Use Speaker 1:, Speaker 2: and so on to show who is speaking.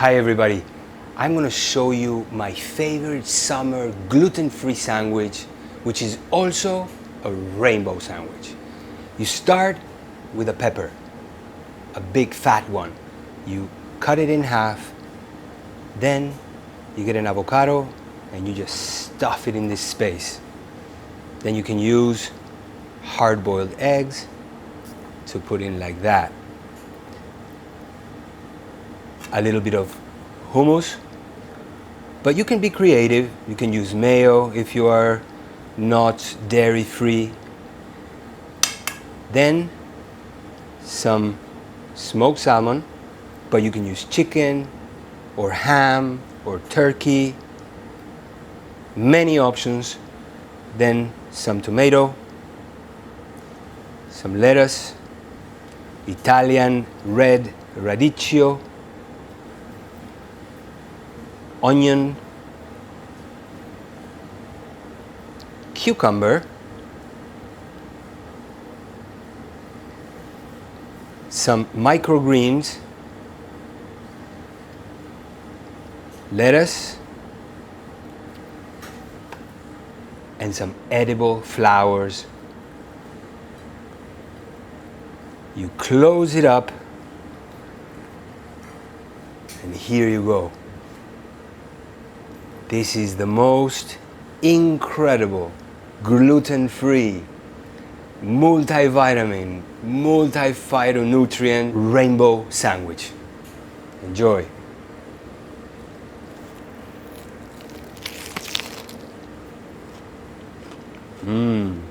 Speaker 1: Hi everybody, I'm gonna show you my favorite summer gluten-free sandwich, which is also a rainbow sandwich. You start with a pepper, a big fat one. You cut it in half, then you get an avocado and you just stuff it in this space. Then you can use hard-boiled eggs to put in like that. A little bit of hummus, but you can be creative. You can use mayo if you are not dairy free. Then some smoked salmon, but you can use chicken or ham or turkey. Many options. Then some tomato, some lettuce, Italian red radicchio, onion, cucumber, some microgreens, lettuce, and some edible flowers. You close it up, and here you go. This is the most incredible, gluten-free, multivitamin, multi-phytonutrient rainbow sandwich. Enjoy. Mmm.